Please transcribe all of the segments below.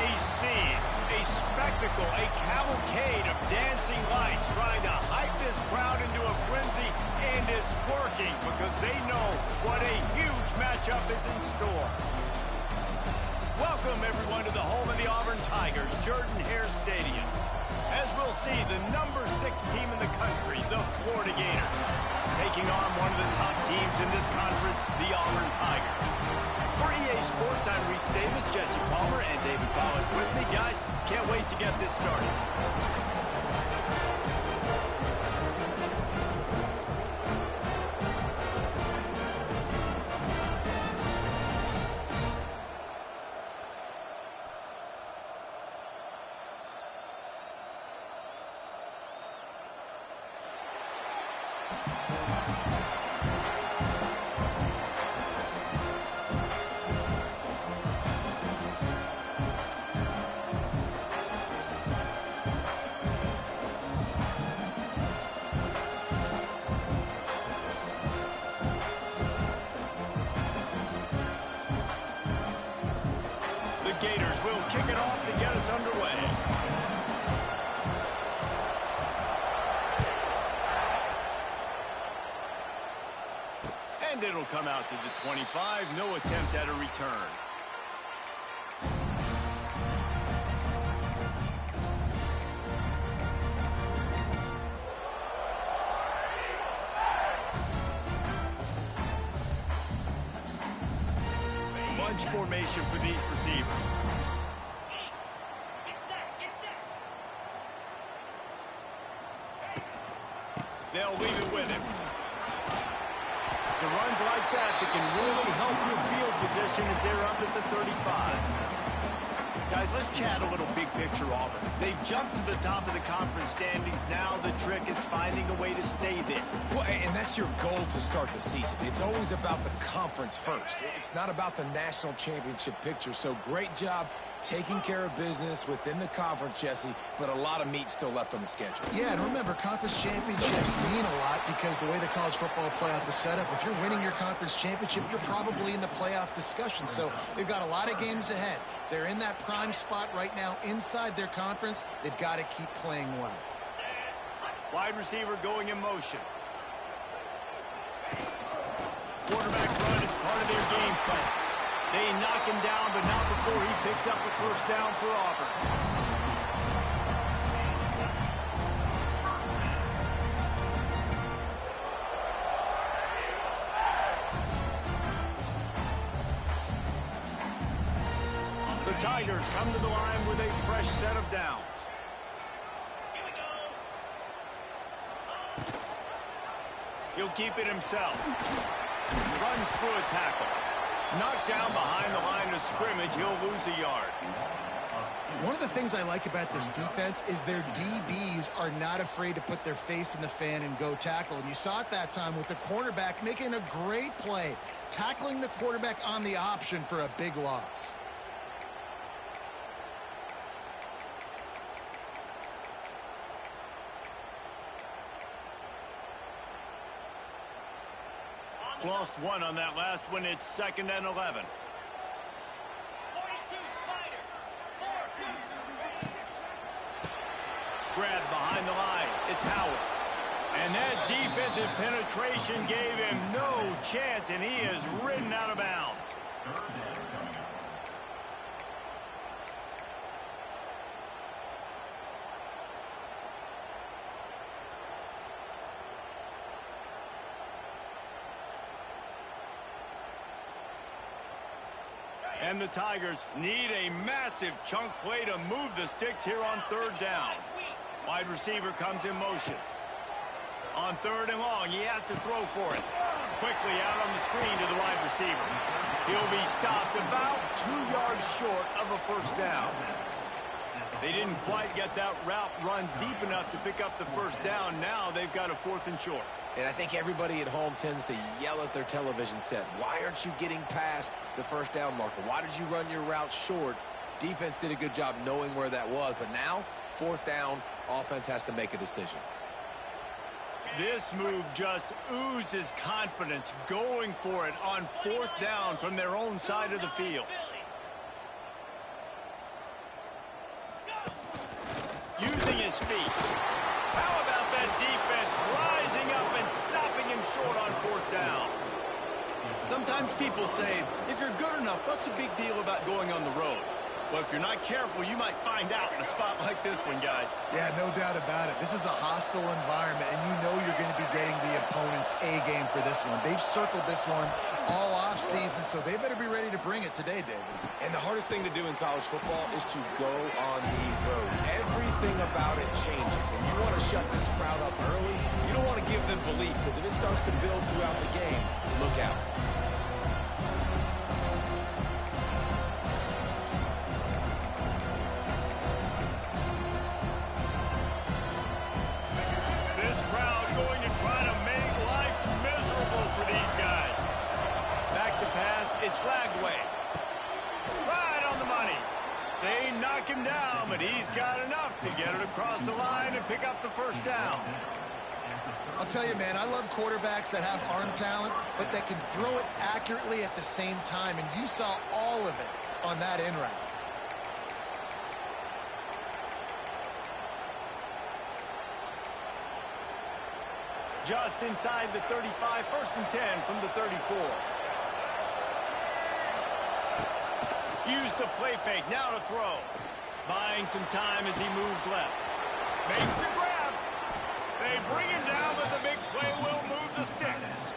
A scene, a spectacle, a cavalcade of dancing lights trying to hype this crowd into a frenzy, and it's working because they know what a huge matchup is in store. Welcome, everyone, to the home of the Auburn Tigers, Jordan-Hare Stadium. As we'll see, the number 6 team in the country, the Florida Gators, taking on one of the top teams in this conference, the Auburn Tigers. For EA Sports, I'm Reese Davis, Jesse Palmer, and David Pollack with me. Guys, can't wait to get this started. Gators will kick it off to get us underway. And it'll come out to the 25. No attempt at a return. Bunch formation for these receivers. They'll leave it with him. It's a runs like that that can really help your field position as they're up at the 35. Guys, let's chat a little big picture Auburn. They've jumped to the top of the conference standings. Now the trick is finding a way to stay there. Well, and that's your goal to start the season. It's always about the conference first. It's not about the national championship picture. So great job taking care of business within the conference, Jesse, but a lot of meat still left on the schedule. Yeah, and remember, conference championships mean a lot because the way the college football playoff is set up, if you're winning your conference championship, you're probably in the playoff discussion. So they've got a lot of games ahead. They're in that prime spot right now inside their conference. They've got to keep playing well. Wide receiver going in motion. Quarterback run is part of their game plan. They knock him down, but not before he picks up the first down for Auburn. The Tigers come to the line with a fresh set of downs. He'll keep it himself. Runs through a tackle. Knocked down behind the line of scrimmage, he'll lose a yard. One of the things I like about this defense is their DBs are not afraid to put their face in the fan and go tackle. And you saw it that time with the cornerback making a great play, tackling the quarterback on the option for a big loss. Lost one on that last one. It's 2nd and 11. Grabbed behind the line. It's Howard. And that defensive penetration gave him no chance, and he is ridden out of bounds. And the Tigers need a massive chunk play to move the sticks here on 3rd down. Wide receiver comes in motion. On 3rd and long, he has to throw for it. Quickly out on the screen to the wide receiver. He'll be stopped about 2 yards short of a first down. They didn't quite get that route run deep enough to pick up the first down. Now they've got a 4th and short. And I think everybody at home tends to yell at their television set. Why aren't you getting past the first down marker? Why did you run your route short? Defense did a good job knowing where that was. But now, 4th down, offense has to make a decision. This move just oozes confidence, going for it on 4th down from their own side of the field. his feet. How about that defense rising up and stopping him short on fourth down? Sometimes people say, if you're good enough, what's the big deal about going on the road? Well, if you're not careful, you might find out in a spot like this one, guys. Yeah, no doubt about it. This is a hostile environment, and you know you're going to be getting the opponent's A game for this one. They've circled this one all offseason, so they better be ready to bring it today, David. And the hardest thing to do in college football is to go on the road. Everything about it changes, and you want to shut this crowd up early. You don't want to give them belief, because if it starts to build throughout the game, look out. It's Lagway. Right on the money. They knock him down, but he's got enough to get it across the line and pick up the first down. I'll tell you, man, I love quarterbacks that have arm talent, but that can throw it accurately at the same time, and you saw all of it on that in route. Just inside the 35, 1st and 10 from the 34. Use the play fake, now to throw. Buying some time as he moves left. Makes the grab. They bring him down, but the big play will move the sticks.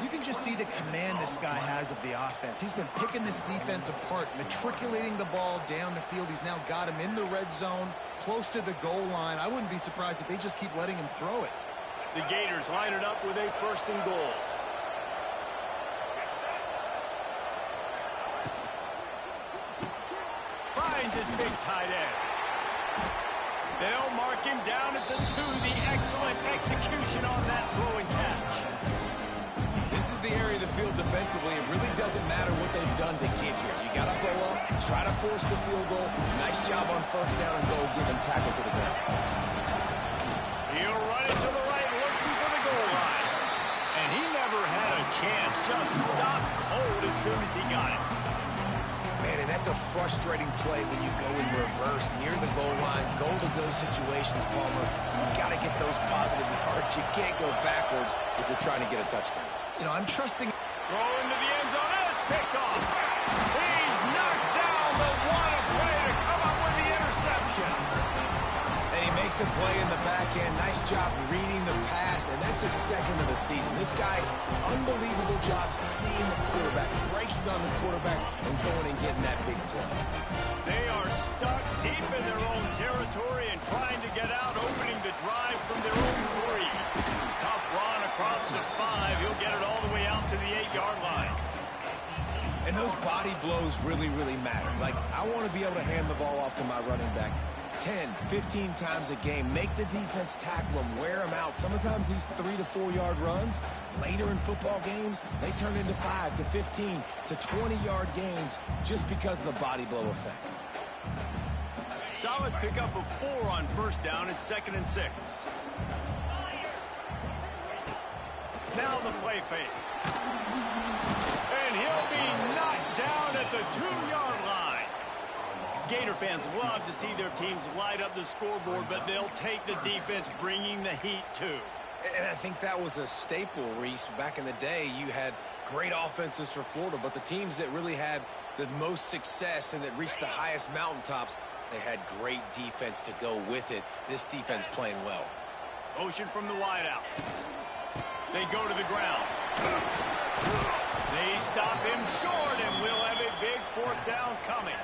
You can just see the command this guy has of the offense. He's been picking this defense apart, matriculating the ball down the field. He's now got him in the red zone, close to the goal line. I wouldn't be surprised if they just keep letting him throw it. The Gators line it up with a 1st and goal. Finds his big tight end. They'll mark him down at the 2. The excellent execution on that throw and catch. This is the area of the field defensively. It really doesn't matter what they've done to get here. You got to go up, try to force the field goal. Nice job on 1st down and goal, get him tackled to the ground. He'll run it to the right, looking for the goal line. And he never had a chance. Just stopped cold as soon as he got it. Man, and that's a frustrating play when you go in reverse near the goal line, goal-to-go situations, Palmer. You've got to get those positive yards. You can't go backwards if you're trying to get a touchdown. You know, I'm trusting... Throw into the end zone, and it's picked off. He's knocked down, but what a play to come up with the interception. And he makes a play in the back end. Nice job reading the pass, and that's his 2nd of the season. This guy, unbelievable job seeing the quarterback, breaking on the quarterback, and going and getting that big play. They are stuck deep in their own territory and trying to get out, opening the drive from their own 3. Tough run across the 5. He'll get it all the way out to the 8-yard line. And those body blows really, really matter. Like, I want to be able to hand the ball off to my running back 10, 15 times a game. Make the defense tackle them, wear them out. Sometimes these 3 to 4 yard runs, later in football games, they turn into 5 to 15 to 20-yard gains just because of the body blow effect. Solid pickup of 4 on 1st down. It's 2nd and 6. Now the play fake. And he'll be knocked down at the 2-yard line. Gator fans love to see their teams light up the scoreboard, but they'll take the defense bringing the heat too. And I think that was a staple, Reese. Back in the day, you had great offenses for Florida, but the teams that really had the most success and that reached the highest mountaintops, they had great defense to go with it. This defense playing well. Motion from the wideout. They go to the ground. They stop him short, and we'll have a big 4th down coming.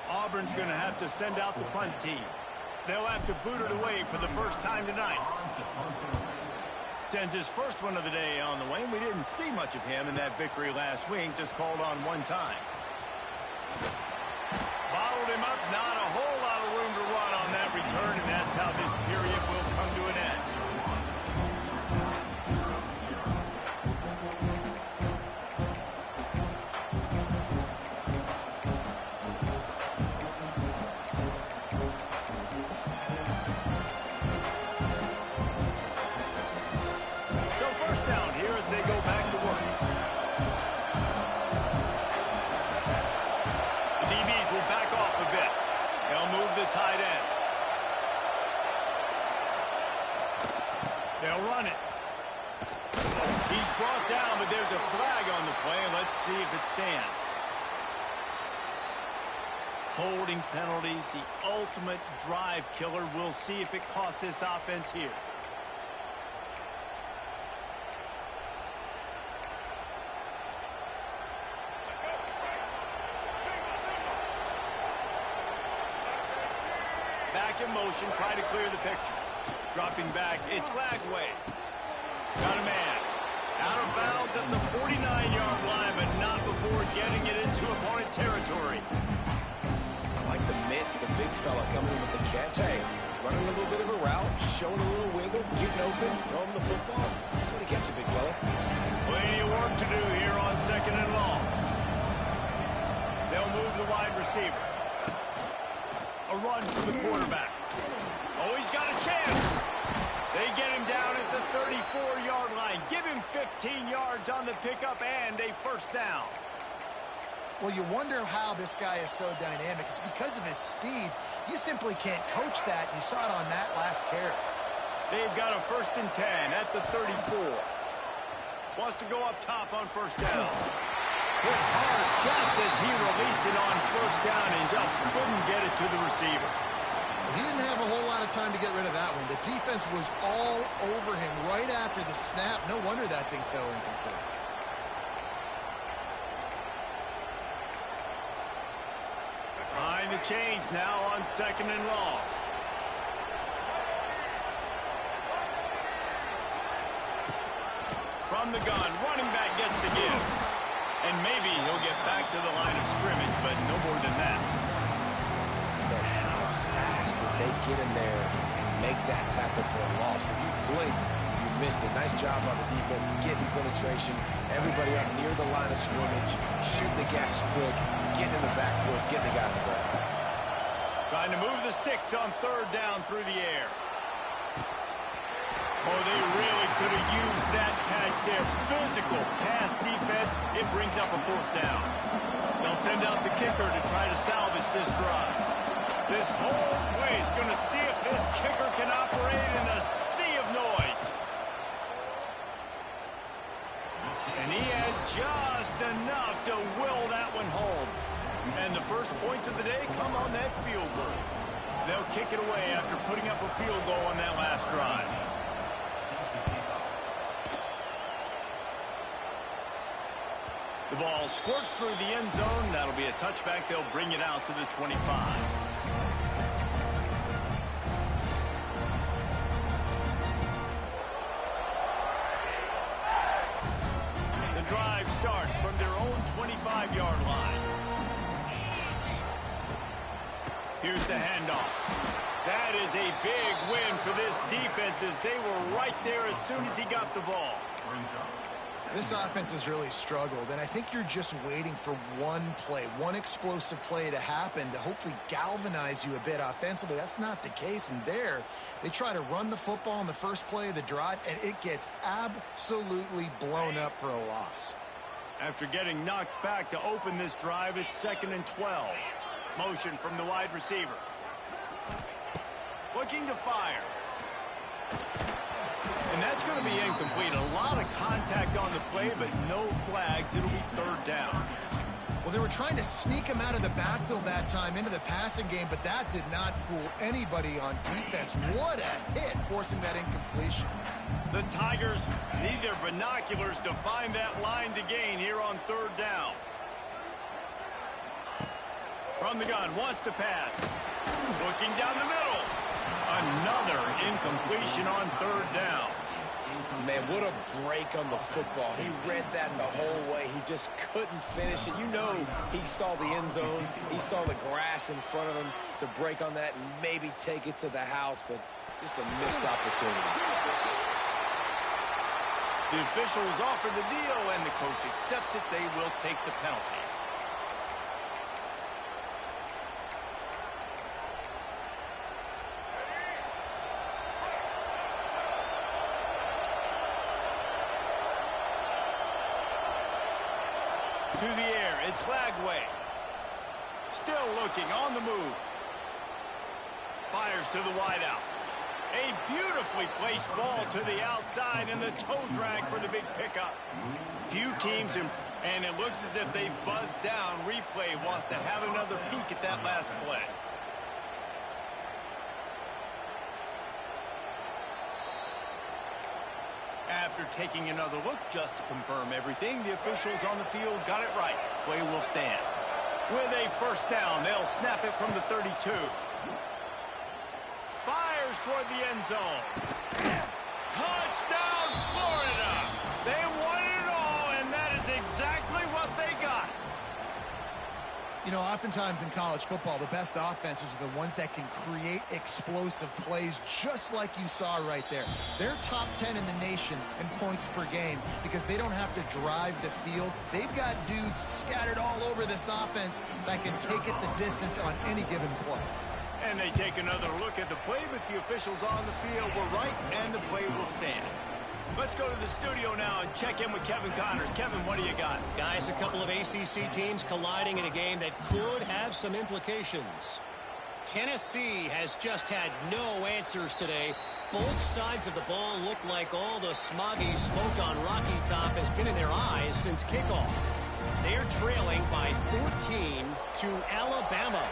Auburn's going to have to send out the punt team. They'll have to boot it away for the first time tonight. Sends his first one of the day on the way. We didn't see much of him in that victory last week, just called on 1 time. Bottled him up, not a whole lot of room to run on that return, and that's how this period will come to an end. brought down, but there's a flag on the play. Let's see if it stands. Holding penalties, the ultimate drive killer. We'll see if it costs this offense here. Back in motion, try to clear the picture. Dropping back, it's Lagway. Got a man. Out of bounds at the 49-yard line, but not before getting it into opponent territory. I like the mitts, the big fella coming in with the catch. Hey, running a little bit of a route, showing a little wiggle, getting open, throwing the football. That's what he gets you, big fella. Plenty of work to do here on 2nd and long. They'll move the wide receiver. A run for the quarterback. Oh, he's got a chance. They get him down at the 34-yard line. Give him 15 yards on the pickup and a first down. Well, you wonder how this guy is so dynamic. It's because of his speed. You simply can't coach that. You saw it on that last carry. They've got a 1st and 10 at the 34. Wants to go up top on first down. Hit hard just as he released it on first down and just couldn't get it to the receiver. He didn't have a whole lot of time to get rid of that one. The defense was all over him right after the snap. No wonder that thing fell incomplete. Behind the chains now on 2nd and long. From the gun, running back gets the gift. And maybe he'll get back to the line of scrimmage, but no more than that. But how fast did they get in there and make that tackle for a loss? If you blinked, you missed it. Nice job on the defense, getting penetration. Everybody up near the line of scrimmage, shooting the gaps quick, getting in the backfield, getting the guy in the ball. Trying to move the sticks on 3rd down through the air. Oh, they really could have used that catch there. Physical pass defense. It brings up a 4th down. They'll send out the kicker to try to salvage this drive. This whole place going to see if this kicker can operate in a sea of noise. And he had just enough to will that one home. And the first points of the day come on that field goal. They'll kick it away after putting up a field goal on that last drive. The ball squirts through the end zone. That'll be a touchback. They'll bring it out to the 25. The drive starts from their own 25-yard line. Here's the handoff. That is a big win for this defense as they were right there as soon as he got the ball. This offense has really struggled, and I think you're just waiting for one play, one explosive play to happen to hopefully galvanize you a bit offensively. That's not the case, and there they try to run the football on the first play of the drive, and it gets absolutely blown up for a loss. After getting knocked back to open this drive, it's 2nd and 12. Motion from the wide receiver. Looking to fire. And that's going to be incomplete. A lot of contact on the play, but no flags. It'll be 3rd down. Well, they were trying to sneak him out of the backfield that time into the passing game, but that did not fool anybody on defense. What a hit, forcing that incompletion. The Tigers need their binoculars to find that line to gain here on 3rd down. From the gun, wants to pass. Looking down the middle. Another incompletion on 3rd down. Man, what a break on the football. He read that the whole way. He just couldn't finish it. You know he saw the end zone. He saw the grass in front of him to break on that and maybe take it to the house, but just a missed opportunity. The officials offer the deal, and the coach accepts it. They will take the penalty. To the air, it's Lagway. Still looking on the move. Fires to the wideout. A beautifully placed ball to the outside and the toe drag for the big pickup. Few teams, and it looks as if they've buzzed down. Replay wants to have another peek at that last play. After taking another look just to confirm everything, the officials on the field got it right. Play will stand. With a first down, they'll snap it from the 32. Fires toward the end zone. Touchdown, Florida! They won it all, and that is exactly what they got. You know, oftentimes in college football, the best offenses are the ones that can create explosive plays, just like you saw right there. They're top 10 in the nation in points per game because they don't have to drive the field. They've got dudes scattered all over this offense that can take it the distance on any given play. And they take another look at the play, but the officials on the field were right, and the play will stand. Let's go to the studio now and check in with Kevin Connors. Kevin, what do you got? Guys, a couple of ACC teams colliding in a game that could have some implications. Tennessee has just had no answers today. Both sides of the ball look like all the smoggy smoke on Rocky Top has been in their eyes since kickoff. They're trailing by 14 to Alabama.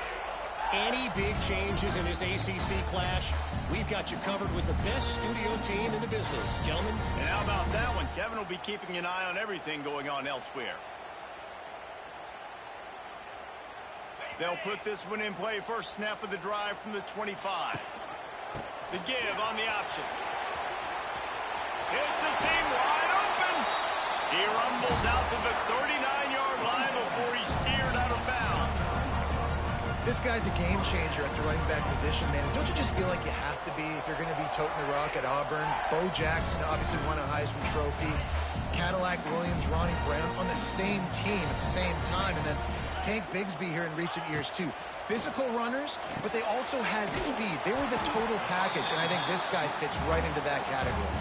Any big changes in this ACC clash? We've got you covered with the best studio team in the business. Gentlemen? And how about that one? Kevin will be keeping an eye on everything going on elsewhere. They'll put this one in play. First snap of the drive from the 25. The give on the option. It's a seam wide open. He rumbles out to the 39-yard line before he's steered out of bounds. This guy's a game changer at the running back position, man. Don't you just feel like you have to be if you're going to be toting the rock at Auburn? Bo Jackson obviously won a Heisman Trophy. Cadillac Williams, Ronnie Brown on the same team at the same time. And then Tank Bigsby here in recent years, too. Physical runners, but they also had speed. They were the total package, and I think this guy fits right into that category.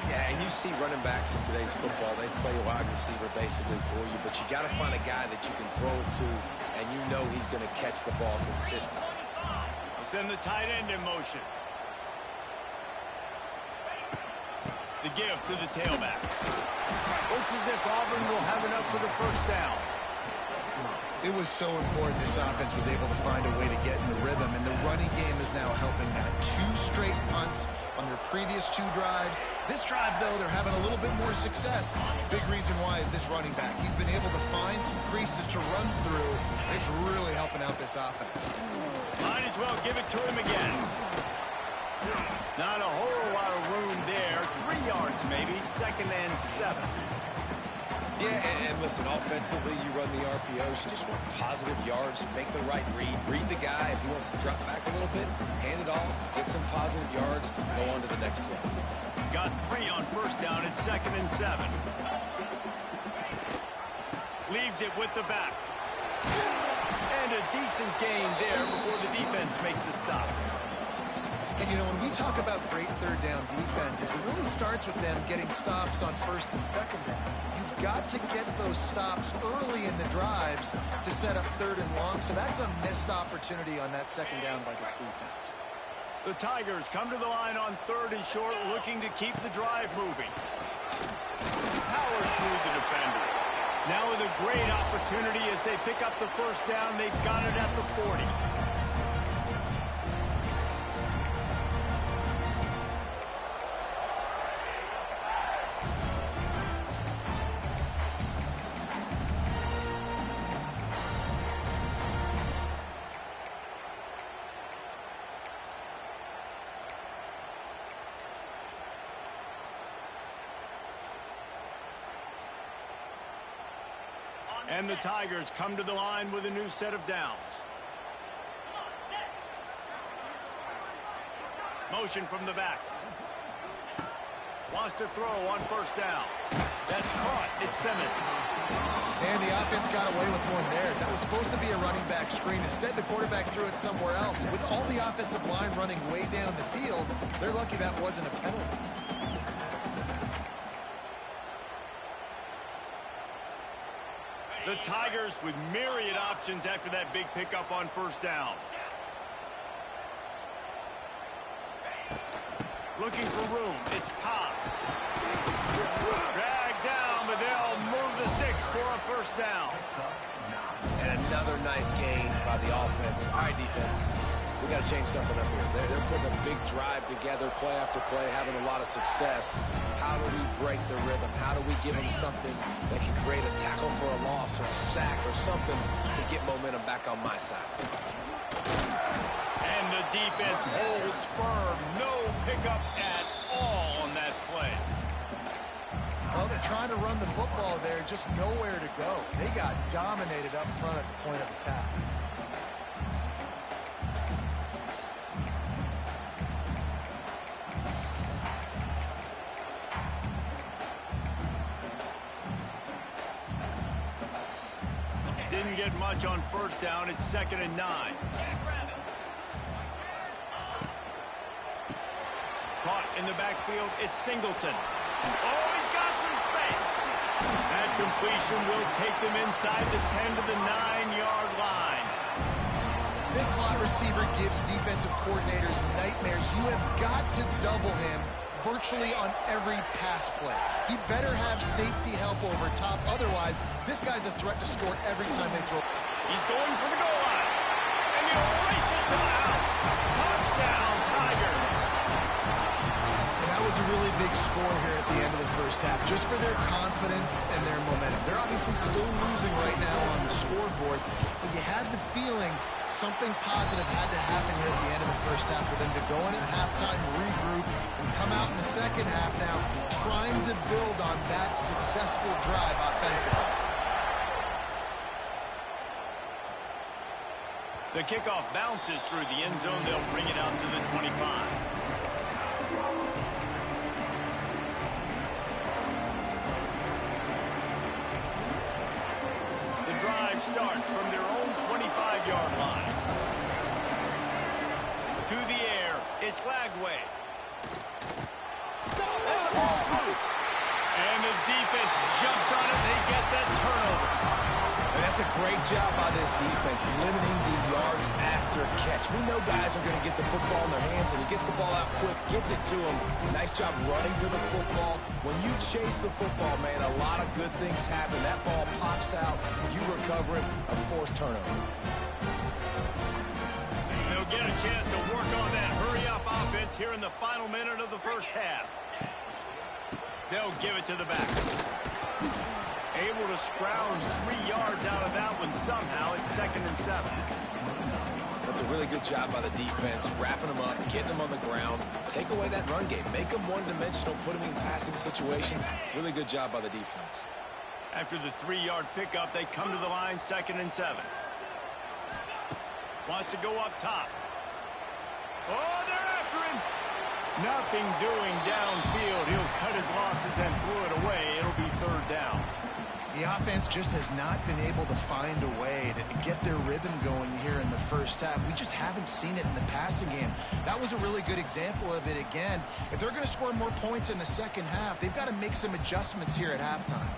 Yeah, and you see running backs in today's football, they play wide receiver basically for you, but you got to find a guy that you can throw it to, and you know he's going to catch the ball consistently. We'll send the tight end in motion. The give to the tailback. Looks as if Auburn will have enough for the first down. It was so important this offense was able to find a way to get in the rhythm, and the running game is now helping that. 2 straight punts on their previous 2 drives. This drive, though, they're having a little bit more success. Big reason why is this running back. He's been able to find some creases to run through. It's really helping out this offense. Might as well give it to him again. Not a whole lot of room there. 3 yards maybe, 2nd and 7. Yeah, and listen, offensively, you run the RPOs. You just want positive yards, make the right read. Read the guy. If he wants to drop back a little bit, hand it off, get some positive yards, go on to the next play. Got 3 on first down at 2nd and 7. Leaves it with the back. And a decent gain there before the defense makes the stop. And, you know, when we talk about great third down defenses, it really starts with them getting stops on first and second down. You've got to get those stops early in the drives to set up third and long, so that's a missed opportunity on that second down by this defense. The Tigers come to the line on 3rd and short, looking to keep the drive moving. Powers through the defender. Now with a great opportunity as they pick up the first down, they've got it at the 40. And the Tigers come to the line with a new set of downs. Motion from the back. Wants to throw on first down. That's caught. It's Simmons. And the offense got away with one there. That was supposed to be a running back screen. Instead, the quarterback threw it somewhere else. And with all the offensive line running way down the field, they're lucky that wasn't a penalty. The Tigers with myriad options after that big pickup on first down. Looking for room. It's Cobb. Dragged down, but they'll move the sticks for a first down. And another nice gain by the offense. All right, defense. We got to change something up here. They're putting a big drive together, play after play, having a lot of success. How do we break the rhythm? How do we give them something that can create a tackle for a loss or a sack or something to get momentum back on my side? And the defense holds firm. No pickup at all on that play. Well, they're trying to run the football there, just nowhere to go. They got dominated up front at the point of attack. Didn't get much on first down. It's 2nd and 9. Caught in the backfield. It's Singleton. Oh, he's got some space. That completion will take them inside the 10 to the 9-yard line. This slot receiver gives defensive coordinators nightmares. You have got to double him virtually on every pass play. He better have safety help over top. Otherwise, this guy's a threat to score every time they throw. He's going for the goal line. And he'll race it to the house. Touchdown, Tigers. And that was a really big score here at the end of the first half, just for their confidence and their momentum. They're obviously still losing right now on the scoreboard, but you had the feeling something positive had to happen here at the end of the first half for them to go in at halftime, regroup, and come out in the second half now trying to build on that successful drive offensively. The kickoff bounces through the end zone. They'll bring it out to the 25. The drive starts from their own 25-yard line. To the air, it's Lagway. And the ball's loose. And the defense jumps on it. They get that turnover. And that's a great job by this defense, limiting the yards after catch. We know guys are going to get the football in their hands, and he gets the ball out quick, gets it to him. Nice job running to the football. When you chase the football, man, a lot of good things happen. That ball pops out, you recover it, a forced turnover. They'll get a chance to work on that hurry-up offense here in the final minute of the first half. They'll give it to the back. Able to scrounge 3 yards out of that one somehow. It's 2nd and 7. That's a really good job by the defense, wrapping them up, getting them on the ground, take away that run game, make them one-dimensional, put them in passing situations. Really good job by the defense. After the 3-yard pickup, they come to the line, 2nd and 7. Wants to go up top. Oh, they're after him. Nothing doing downfield. He'll cut his losses and throw it away. It'll be 3rd down. The offense just has not been able to find a way to get their rhythm going here in the first half. We just haven't seen it in the passing game. That was a really good example of it again. If they're going to score more points in the second half, they've got to make some adjustments here at halftime.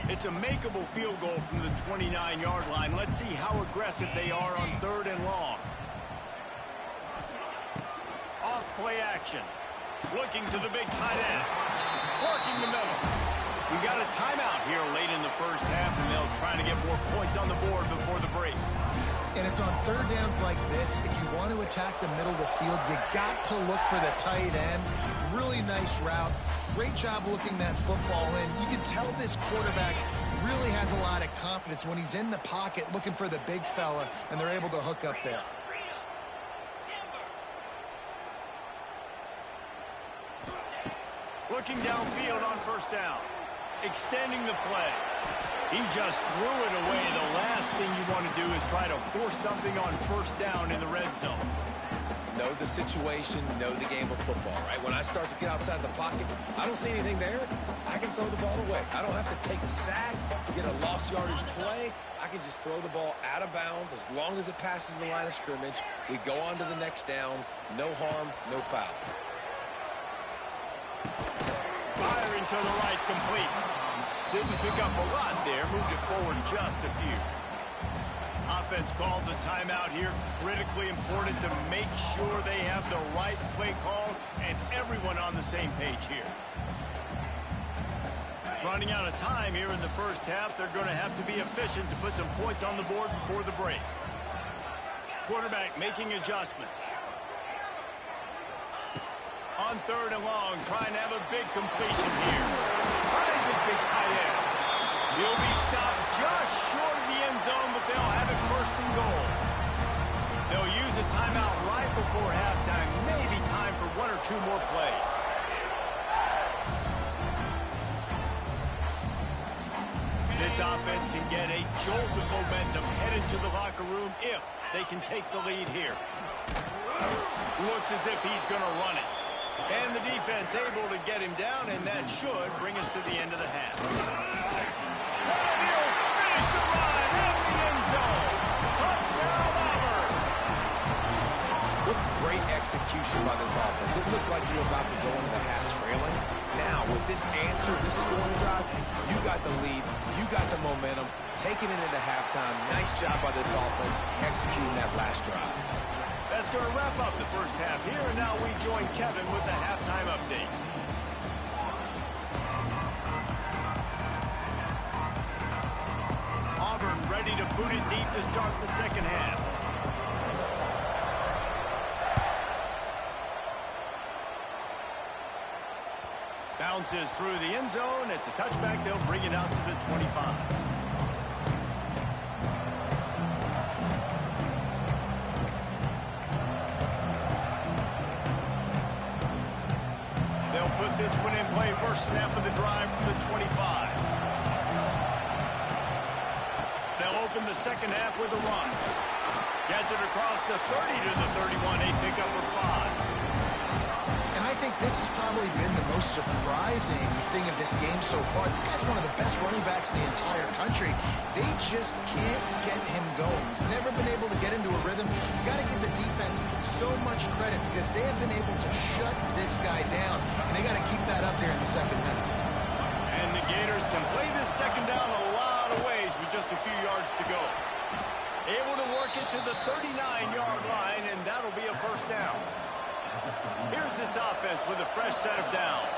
It's a makeable field goal from the 29-yard line. Let's see how aggressive they are on 3rd and long. Off play action. Looking to the big tight end. Working the middle. We got a timeout here late in the first half, and they'll try to get more points on the board before the break. And it's on 3rd downs like this. If you want to attack the middle of the field, you got to look for the tight end. Really nice route. Great job looking that football in. You can tell this quarterback really has a lot of confidence when he's in the pocket looking for the big fella, and they're able to hook up there. Looking downfield on 1st down. Extending the play. He just threw it away. The last thing you want to do is try to force something on 1st down in the red zone. Know the situation, know the game of football, right? When I start to get outside the pocket, I don't see anything there, I can throw the ball away. I don't have to take a sack, get a lost yardage play. I can just throw the ball out of bounds as long as it passes the line of scrimmage. We go on to the next down. No harm, no foul. Firing to the right, complete. Didn't pick up a lot there, moved it forward just a few. Offense calls a timeout here. Critically important to make sure they have the right play call and everyone on the same page here. Running out of time here in the first half. They're going to have to be efficient to put some points on the board before the break. Quarterback making adjustments. On third and long, trying to have a big completion here. Finds his big tight end. He'll be stopped just short of the end zone, but they'll have it first and goal. They'll use a timeout right before halftime. Maybe time for one or two more plays. This offense can get a jolt of momentum headed to the locker room if they can take the lead here. Looks as if he's going to run it. And the defense able to get him down, and that should bring us to the end of the half. And he'll finish the run in the end zone. Touchdown, Auburn. What great execution by this offense. It looked like you were about to go into the half trailing. Now, with this answer, this scoring drive, you got the lead, you got the momentum, taking it into halftime. Nice job by this offense executing that last drive. That's going to wrap up the first half here, and now we join Kevin with the halftime update. Auburn ready to boot it deep to start the second half. Bounces through the end zone. It's a touchback. They'll bring it out to the 25. This one in play, first snap of the drive from the 25. They'll open the second half with a run. Gets it across the 30 to the 31. A pickup of 5. And I think this has probably been the most surprising thing of this game so far. This guy's one of the best running backs in the entire country. They just can't get him going. He's never been able to get into a rhythm. You got to give the defense so much credit because they have been able to shut this guy down. And they got to keep that up here in the second half. And the Gators can play this second down a lot of ways with just a few yards to go. Able to work it to the 39-yard line, and that'll be a first down. Here's this offense with a fresh set of downs.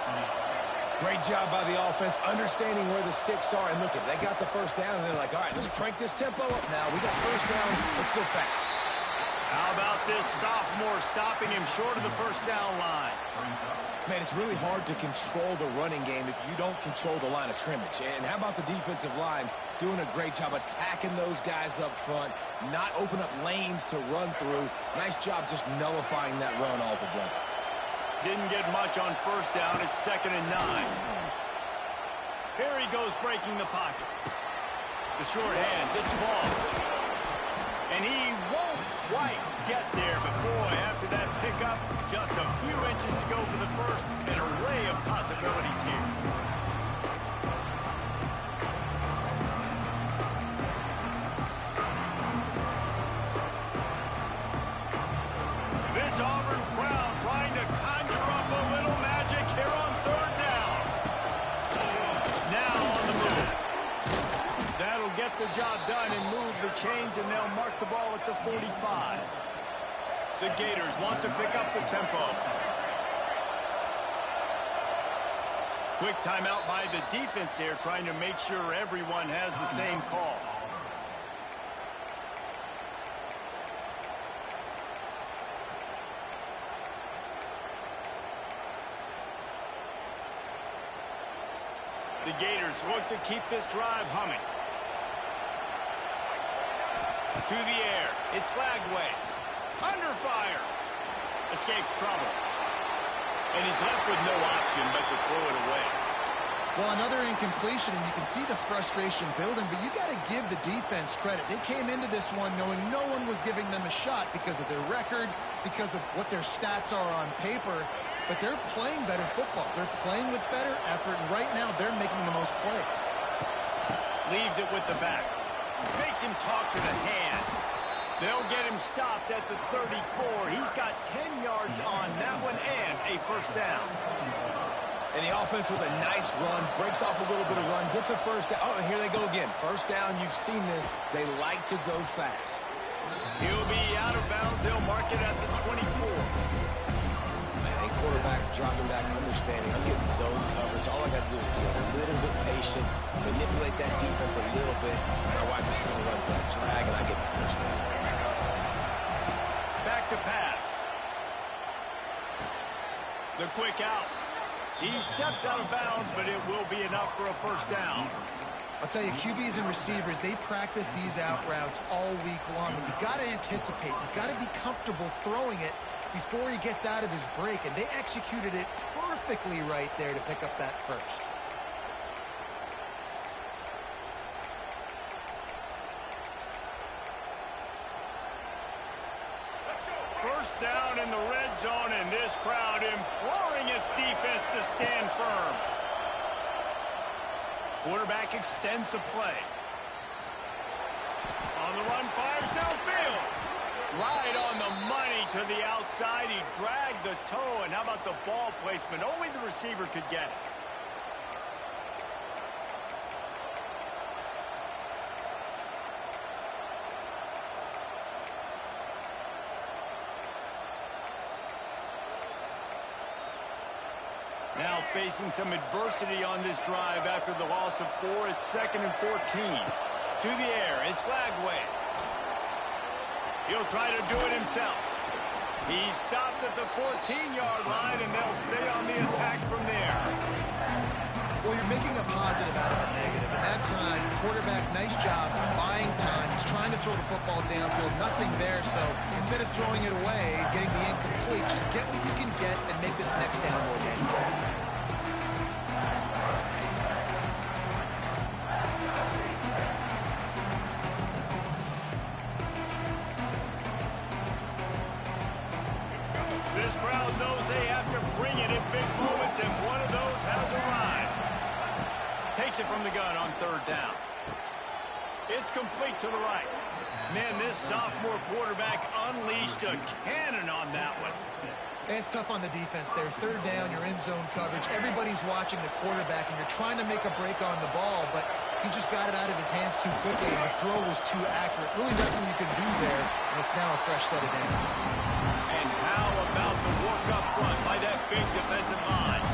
Great job by the offense, understanding where the sticks are. And look, they got the first down, and they're like, all right, let's crank this tempo up now. We got first down. Let's go fast. How about this sophomore stopping him short of the first down line? Man, it's really hard to control the running game if you don't control the line of scrimmage. And how about the defensive line doing a great job attacking those guys up front, not open up lanes to run through. Nice job just nullifying that run altogether. Didn't get much on first down. It's 2nd and 9. Here he goes breaking the pocket. The short hands, it's the ball. And he won't quite get there, but boy, after that pickup, just a few inches to go for the first. An array of possibilities here. This Auburn crowd trying to conjure up a little magic here on third down. Now on the move. That'll get the job done and move the chains, and they'll mark the ball at the 45. The Gators want to pick up the tempo. Quick timeout by the defense there, trying to make sure everyone has the same call. The Gators look to keep this drive humming. To the air. It's Lagway. Under fire. Escapes trouble. And he's left with no option but to throw it away. Well, another incompletion, and you can see the frustration building, but you got to give the defense credit. They came into this one knowing no one was giving them a shot because of their record, because of what their stats are on paper, but they're playing better football. They're playing with better effort, and right now they're making the most plays. Leaves it with the back. Makes him talk to the hand. They'll get him stopped at the 34. He's got 10 yards on that one and a first down. And the offense with a nice run, breaks off a little bit of run, gets a first down. Oh, and here they go again. First down, you've seen this. They like to go fast. He'll be out of bounds. They'll mark it at the 24. A quarterback dropping back, understanding. I'm getting zone coverage. All I got to do is be a little bit patient, manipulate that defense a little bit. My wide receiver runs that drag, and I get the first down. Back to pass. The quick out. He steps out of bounds, but it will be enough for a first down. I'll tell you, QBs and receivers, they practice these out routes all week long. And you've got to anticipate. You've got to be comfortable throwing it before he gets out of his break. And they executed it perfectly right there to pick up that first. First down in the red zone, and this crowd imploring its defense to stand firm. Quarterback extends the play. On the run, fires downfield. Right on the money to the outside. He dragged the toe, and how about the ball placement? Only the receiver could get it. Now facing some adversity on this drive after the loss of 4. It's 2nd and 14. To the air, it's Glagway. He'll try to do it himself. He's stopped at the 14-yard line, and they'll stay on the attack from there. Well, you're making a positive out of a negative. And that time, quarterback, nice job buying time. He's trying to throw the football downfield. Nothing there, so instead of throwing it away, getting the incomplete, just get what you can get and make this next down more manageable. This crowd knows they have to bring it in big moments, and one of those has arrived. Takes it from the gun on 3rd down. It's complete to the right. Man, this sophomore quarterback unleashed a cannon on that one. It's tough on the defense there. 3rd down, you're in zone coverage. Everybody's watching the quarterback, and you're trying to make a break on the ball, but he just got it out of his hands too quickly, and the throw was too accurate. Really nothing you can do there, and it's now a fresh set of downs. And how about the work up front by that big defensive line?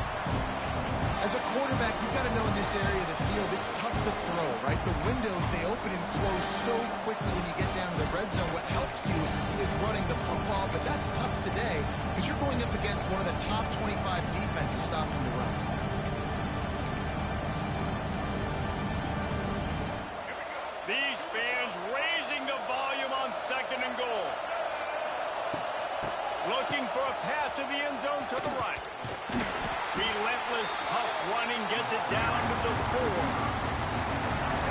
As a quarterback, you've got to know in this area of the field, it's tough to throw, right? The windows, they open and close so quickly when you get down to the red zone. What helps you is running the football, but that's tough today because you're going up against one of the top 25 defenses stopping the run. These fans raising the volume on 2nd and goal. Looking for a path to the end zone to the right. Relentless, tough running gets it down to the 4.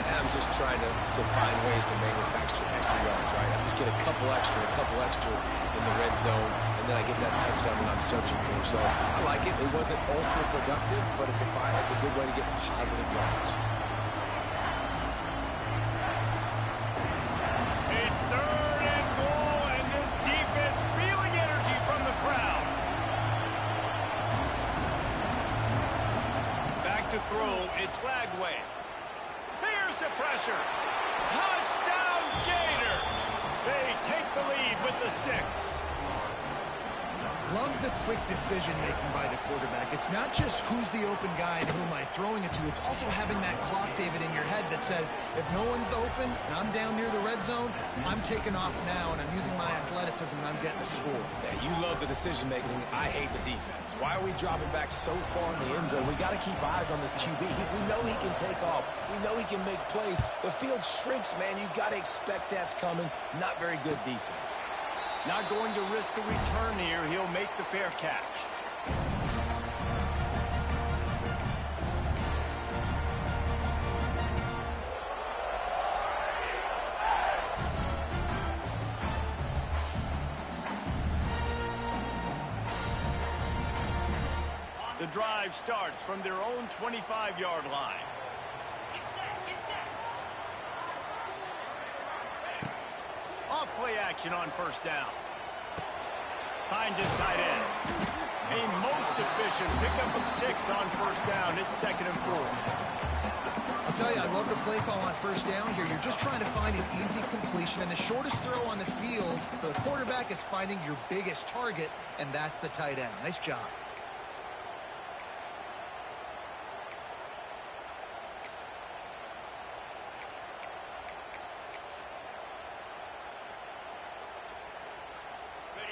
And I'm just trying to find ways to manufacture extra yards, right? I just get a couple extra in the red zone, and then I get that touchdown that I'm searching for. So I like it. It wasn't ultra productive, but it's a good way to get positive yards. A 3rd and goal, and this defense feeling energy from the crowd. To throw, it's Glagway. Here's the pressure. Touchdown, Gators! They take the lead with the 6. Love the quick decision-making by the quarterback. It's not just who's the open guy and who am I throwing it to. It's also having that clock, David, in your head that says, if no one's open and I'm down near the red zone, I'm taking off now, and I'm using my athleticism, and I'm getting a score. Yeah, you love the decision-making. I hate the defense. Why are we dropping back so far in the end zone? We got to keep eyes on this QB. We know he can take off. We know he can make plays. The field shrinks, man. You got to expect that's coming. Not very good defense. Not going to risk a return here. He'll make the fair catch. The drive starts from their own 25-yard line. Off play action on 1st down. Finds his tight end. A most efficient pickup of 6 on first down. It's 2nd and 4. I'll tell you, I love the play call on first down here. You're just trying to find an easy completion, and the shortest throw on the field for the quarterback is finding your biggest target, and that's the tight end. Nice job.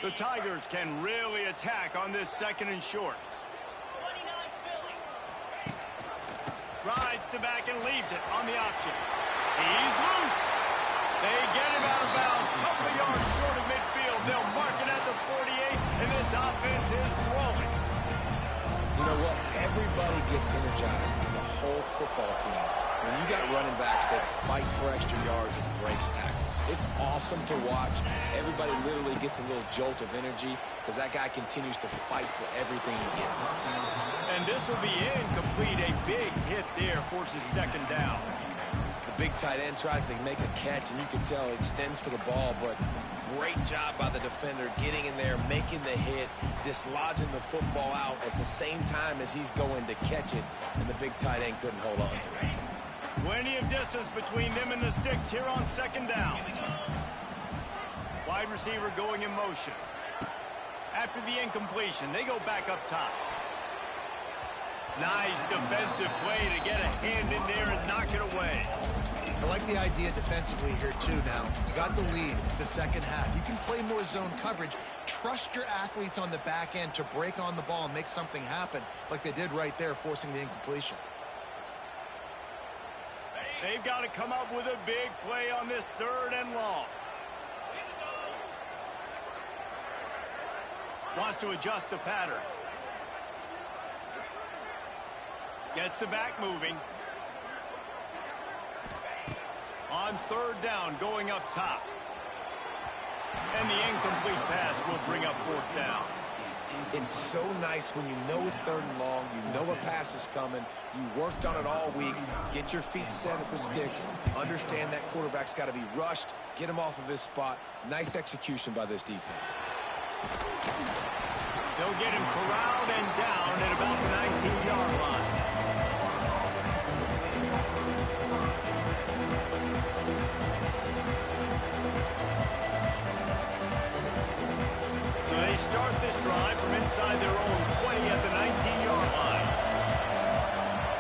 The Tigers can really attack on this 2nd and short. Rides the back and leaves it on the option. He's loose. They get him out of bounds. Couple of yards short of midfield. They'll mark it at the 48, and this offense is rolling. You know what? Everybody gets energized on the whole football team when you got running backs that fight for extra yards and breaks tackles. It's awesome to watch. Everybody literally gets a little jolt of energy because that guy continues to fight for everything he gets. And this will be incomplete. A big hit there forces 2nd down. The big tight end tries to make a catch, and you can tell he extends for the ball, but great job by the defender getting in there, making the hit, dislodging the football out at the same time as he's going to catch it, and the big tight end couldn't hold on to it. Plenty of distance between them and the sticks here on 2nd down. Wide receiver going in motion. After the incompletion, they go back up top. Nice defensive play to get a hand in there and knock it away. I like the idea defensively here, too, now. You got the lead. It's the second half. You can play more zone coverage. Trust your athletes on the back end to break on the ball and make something happen like they did right there, forcing the incompletion. They've got to come up with a big play on this 3rd and long. Wants to adjust the pattern. Gets the back moving. On 3rd down, going up top. And the incomplete pass will bring up 4th down. It's so nice when you know it's 3rd and long, you know a pass is coming, you worked on it all week, get your feet set at the sticks, understand that quarterback's got to be rushed, get him off of his spot. Nice execution by this defense. They'll get him corralled and down at about the 19-yard line. So they start this drive from inside their own 20 at the 19-yard line.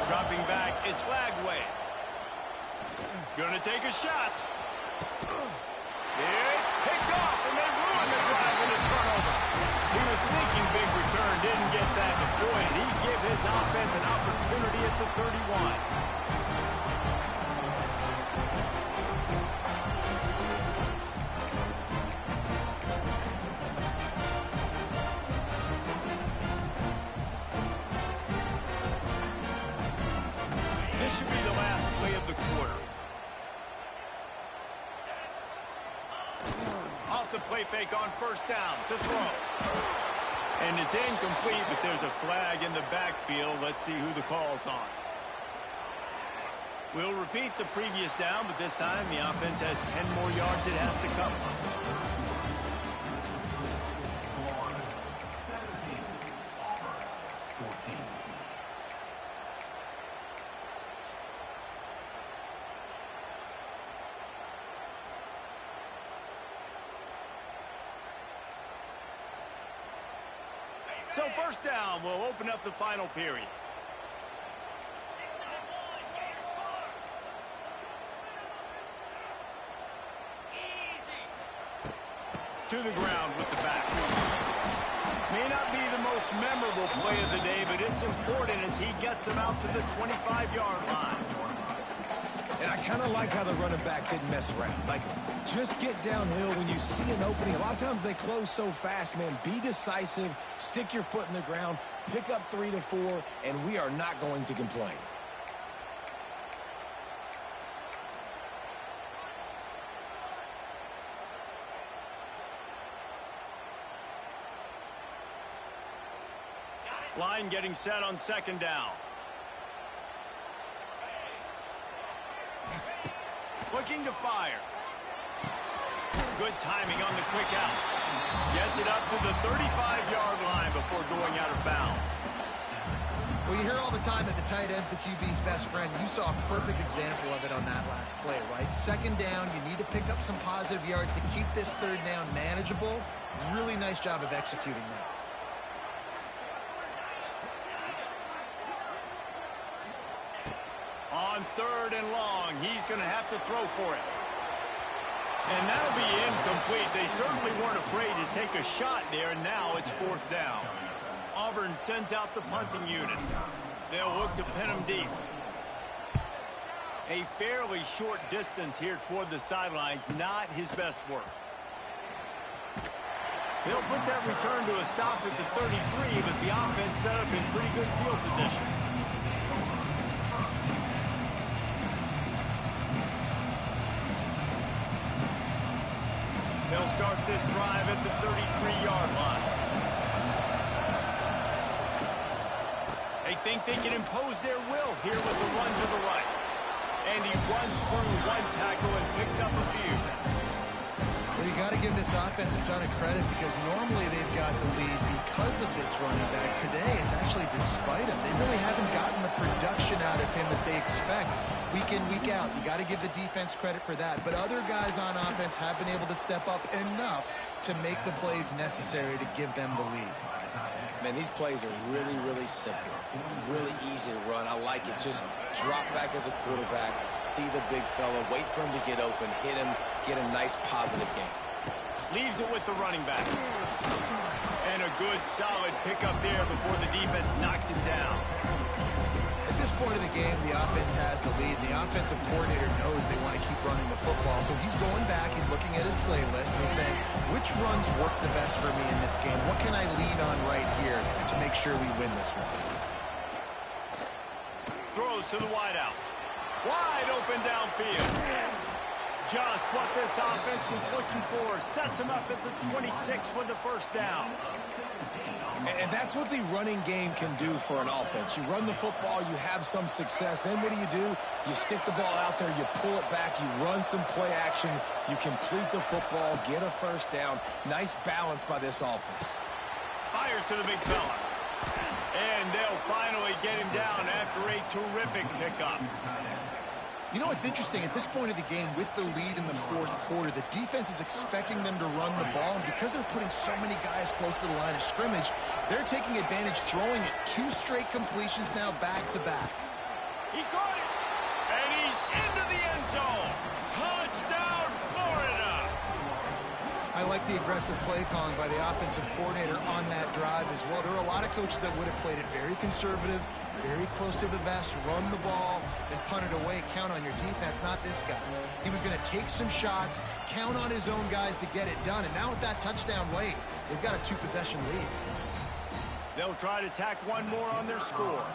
Dropping back, it's Lagway. Gonna take a shot. It's picked off, and they ruin the drive with a turnover. He was thinking big return, didn't get that, but boy, did he give his offense an opportunity at the 31. This should be the last play of the quarter. Off the play fake on first down to throw. And it's incomplete, but there's a flag in the backfield. Let's see who the call's on. We'll repeat the previous down, but this time the offense has 10 more yards it has to cover. So first down will open up the final period. To the ground with the back. May not be the most memorable play of the day, but it's important as he gets him out to the 25-yard line. And I kind of like how the running back didn't mess around. Like, just get downhill when you see an opening. A lot of times they close so fast, man. Be decisive, stick your foot in the ground, pick up 3 to 4, and we are not going to complain. Line getting set on second down. Looking to fire. Good timing on the quick out. Gets it up to the 35-yard line before going out of you hear all the time that the tight end's the QB's best friend. You saw a perfect example of it on that last play, right? Second down, you need to pick up some positive yards to keep this third down manageable. Really nice job of executing that. On third and long, he's going to have to throw for it. And that'll be incomplete. They certainly weren't afraid to take a shot there, and now it's fourth down. Auburn sends out the punting unit. They'll look to pin him deep. A fairly short distance here toward the sidelines, not his best work. They'll put that return to a stop at the 33, but the offense set up in pretty good field position. They'll start this drive at the 33-yard line. They think they can impose their will here with the run to the right. And he runs through one tackle and picks up a few. Well, you got to give this offense a ton of credit because normally they've got the lead because of this running back. Today, it's actually despite him. They really haven't gotten the production out of him that they expect week in, week out. You got to give the defense credit for that. But other guys on offense have been able to step up enough to make the plays necessary to give them the lead. Man, these plays are really, really simple. Really easy to run. I like it. Just drop back as a quarterback, see the big fella, wait for him to get open, hit him, get a nice positive gain. Leaves it with the running back. And a good, solid pickup there before the defense knocks him down. At this point of the game, the offense has the lead. The offensive coordinator knows they want to keep running the football, so he's going back, he's looking at his playlist, and he's saying, which runs work the best for me in this game? What can I lean on right here to make sure we win this one? Throws to the wideout. Wide open downfield. Just what this offense was looking for. Sets him up at the 26 for the first down. And that's what the running game can do for an offense. You run the football, you have some success. Then what do? You stick the ball out there, you pull it back, you run some play action, you complete the football, get a first down. Nice balance by this offense. Fires to the big fella. And they'll finally get him down after a terrific pickup. You know, it's interesting. At this point of the game, with the lead in the fourth quarter, the defense is expecting them to run the ball. And because they're putting so many guys close to the line of scrimmage, they're taking advantage, throwing it. 2 straight completions now back-to-back. He caught it. And he's into the end zone. Touchdown, Florida. I like the aggressive play calling by the offensive coordinator on that drive as well. There are a lot of coaches that would have played it very conservative, very close to the vest, run the ball, and punt it away. Count on your defense, not this guy. He was going to take some shots, count on his own guys to get it done. And now with that touchdown late, they've got a 2-possession lead. They'll try to tack one more on their score.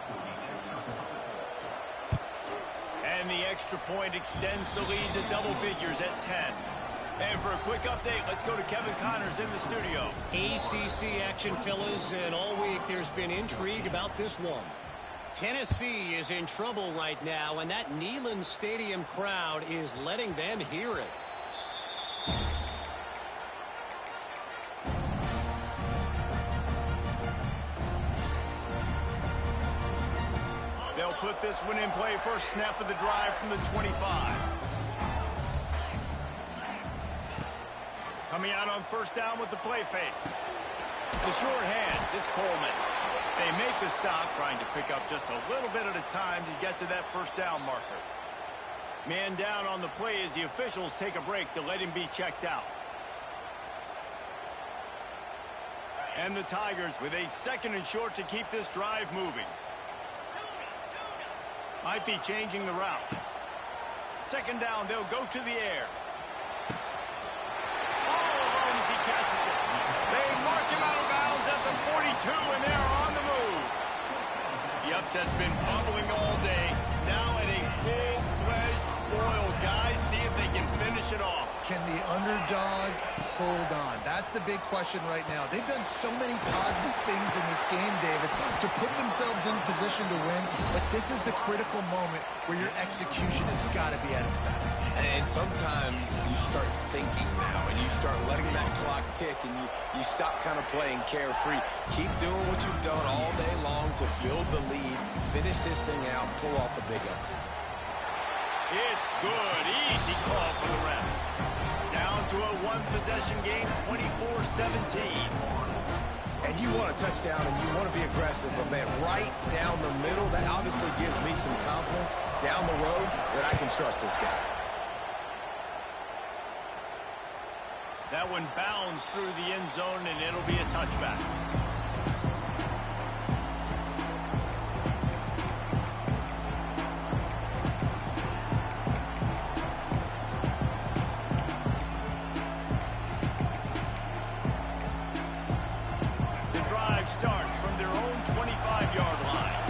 And the extra point extends the lead to double figures at 10. And for a quick update, let's go to Kevin Connors in the studio. ACC action, fellas, and all week there's been intrigue about this one. Tennessee is in trouble right now, and that Neyland Stadium crowd is letting them hear it. They'll put this one in play first snap of the drive from the 25. Coming out on first down with the play fake. The short hands, it's Coleman. They make the stop, trying to pick up just a little bit at a time to get to that first down marker. Man down on the play as the officials take a break to let him be checked out. And the Tigers with a 2nd and short to keep this drive moving. Might be changing the route. 2nd down, they'll go to the air. All alone as he catches it. They mark him out of bounds at the 42, and they're on the move. The upset's been bubbling all day. Now at a full-fledged boil. Guys, see if they can finish it off. Can the underdog hold on? That's the big question right now. They've done so many positive things things in this game, David, to put themselves in position to win, but this is the critical moment where your execution has got to be at its best. And sometimes you start thinking now, and you start letting that clock tick, and you stop kind of playing carefree. Keep doing what you've done all day long to build the lead, finish this thing out, pull off the big upset. It's good. Easy call for the refs. Down to a one-possession game, 24-17. And you want a touchdown, and you want to be aggressive, but, man, right down the middle, that obviously gives me some confidence down the road that I can trust this guy. That one bounds through the end zone, and it'll be a touchback. Starts from their own 25-yard line.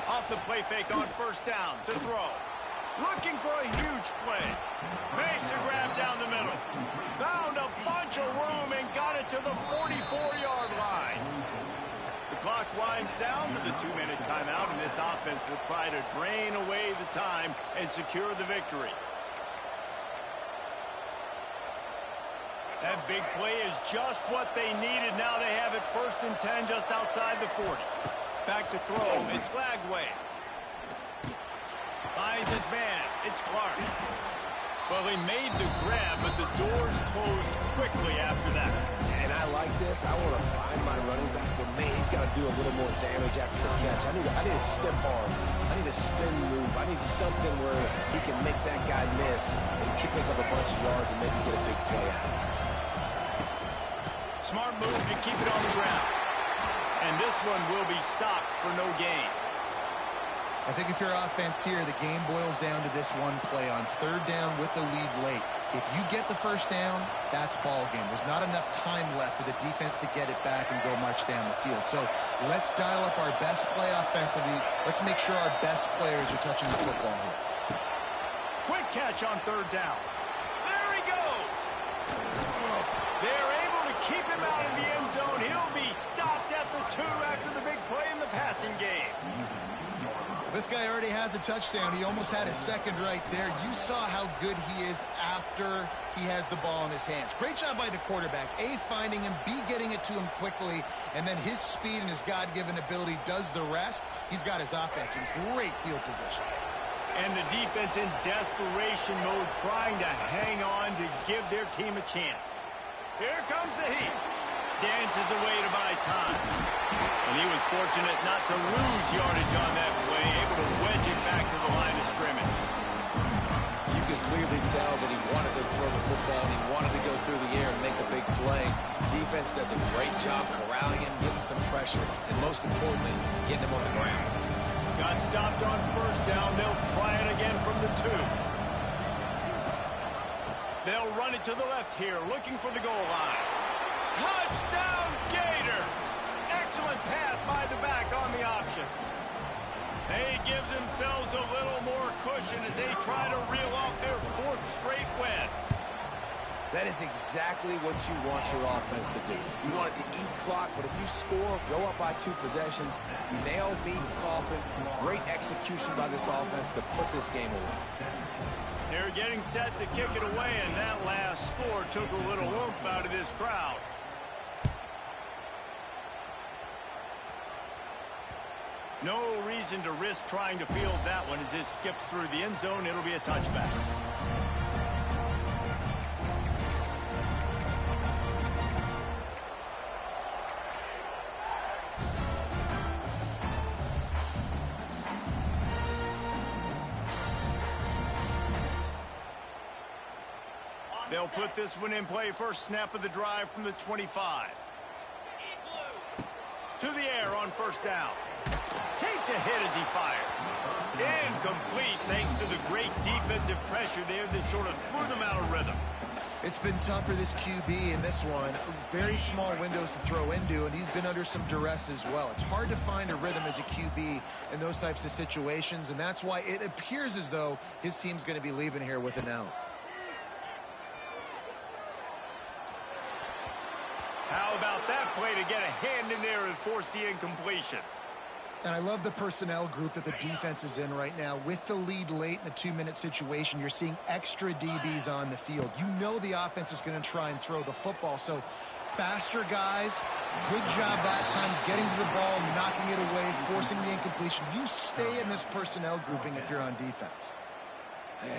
Off the play fake on first down to throw. Looking for a huge play. Makes a grab down the middle. Found a bunch of room and got it to the 44-yard line. The clock winds down to the 2-minute timeout, and this offense will try to drain away the time and secure the victory. That big play is just what they needed. Now they have it 1st and 10 just outside the 40. Back to throw. It's Lagway. Finds his man. It's Clark. Well, he made the grab, but the doors closed quickly after that. And I like this. I want to find my running back, but, man, he's got to do a little more damage after the catch. I need a stiff arm. I need a spin move. I need something where he can make that guy miss and pick up a bunch of yards and maybe get a big play out of it. Smart move to keep it on the ground. And this one will be stopped for no gain. I think if you're offense here, the game boils down to this one play on 3rd down with the lead late. If you get the 1st down, that's ball game. There's not enough time left for the defense to get it back and go march down the field. So let's dial up our best play offensively. Let's make sure our best players are touching the football here. Quick catch on 3rd down. There he goes. They're able to keep him out of the end zone. He'll be stopped at the 2 after the big play in the passing game. This guy already has a touchdown. He almost had a second right there. You saw how good he is after he has the ball in his hands. Great job by the quarterback. A, finding him, B, getting it to him quickly, and then his speed and his God-given ability does the rest. He's got his offense in great field position. And the defense in desperation mode, trying to hang on to give their team a chance. Here comes the heat. Dances away to buy time. And he was fortunate not to lose yardage on that play, able to wedge it back to the line of scrimmage. You can clearly tell that he wanted to throw the football and he wanted to go through the air and make a big play. Defense does a great job corralling him, getting some pressure, and most importantly, getting him on the ground. Got stopped on 1st down. They'll try it again from the 2. They'll run it to the left here, looking for the goal line. Touchdown, Gators! Excellent pass by the back on the option. They give themselves a little more cushion as they try to reel off their 4th straight win. That is exactly what you want your offense to do. You want it to eat clock, but if you score, go up by 2 possessions, nail, beat, coffin. Great execution by this offense to put this game away. They're getting set to kick it away, and that last score took a little oomph out of this crowd. No reason to risk trying to field that one as it skips through the end zone. It'll be a touchback. They'll put this one in play. First snap of the drive from the 25. To the air on 1st down. Takes a hit as he fires. Incomplete thanks to the great defensive pressure there that sort of threw them out of rhythm. It's been tough for this QB in this one. Very small windows to throw into, and he's been under some duress as well. It's hard to find a rhythm as a QB in those types of situations, and that's why it appears as though his team's going to be leaving here with an out. How about that play to get a hand in there and force the incompletion? And I love the personnel group that the defense is in right now. With the lead late in a 2-minute situation, you're seeing extra DBs on the field. You know the offense is going to try and throw the football. So faster guys, good job that time getting to the ball, knocking it away, forcing the incompletion. You stay in this personnel grouping if you're on defense.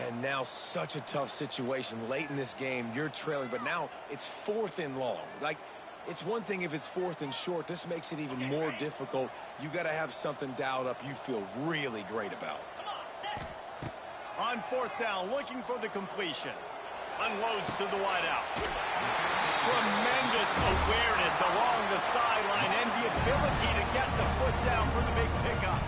And now such a tough situation. Late in this game, you're trailing, but now it's 4th and long. Like, it's one thing if it's 4th and short. This makes it even more difficult. You got to have something dialed up you feel really great about. On 4th down, looking for the completion. Unloads to the wideout. Tremendous awareness along the sideline and the ability to get the foot down for the big pickup.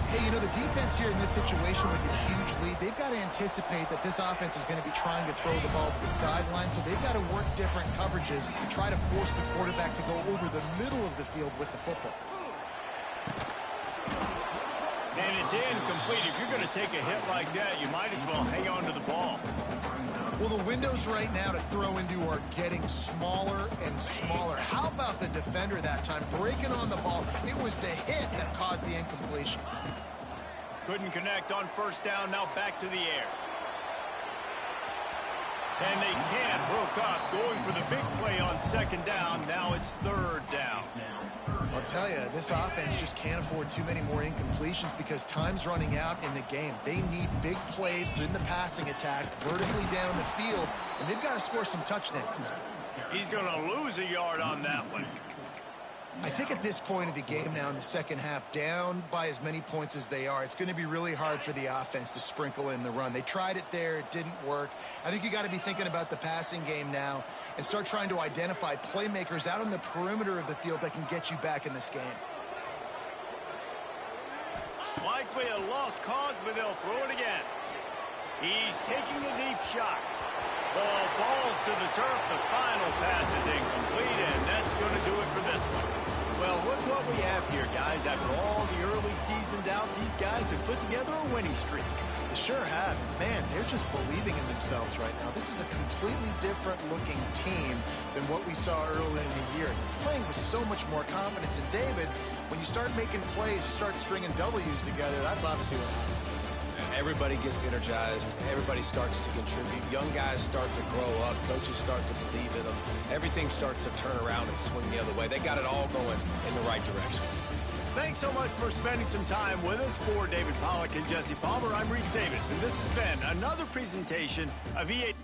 Hey, you know, the defense here in this situation with a huge lead, they've got to anticipate that this offense is going to be trying to throw the ball to the sideline, so they've got to work different coverages and try to force the quarterback to go over the middle of the field with the football. And it's incomplete. If you're going to take a hit like that, you might as well hang on to the ball. Well, the windows right now to throw into are getting smaller and smaller. How about the defender that time breaking on the ball? It was the hit that caused the incompletion. Couldn't connect on 1st down, now back to the air. And they can't hook up, going for the big play on 2nd down. Now it's 3rd down. I'll tell you, this offense just can't afford too many more incompletions because time's running out in the game. They need big plays in the passing attack, vertically down the field, and they've got to score some touchdowns. He's going to lose a yard on that one. I think at this point of the game now in the second half, down by as many points as they are, it's going to be really hard for the offense to sprinkle in the run. They tried it there. It didn't work. I think you got to be thinking about the passing game now and start trying to identify playmakers out on the perimeter of the field that can get you back in this game. Likely a lost cause, but they'll throw it again. He's taking a deep shot. Ball falls to the turf. The final pass is incomplete, and that's going to do it for this one. Well, look what we have here, guys. After all the early season doubts, these guys have put together a winning streak. They sure have. Man, they're just believing in themselves right now. This is a completely different looking team than what we saw early in the year. Playing with so much more confidence. And David, when you start making plays, you start stringing W's together, that's obviously what happens. Everybody gets energized. Everybody starts to contribute. Young guys start to grow up. Coaches start to believe in them. Everything starts to turn around and swing the other way. They got it all going in the right direction. Thanks so much for spending some time with us. For David Pollack and Jesse Palmer, I'm Reese Davis, and this has been another presentation of EA.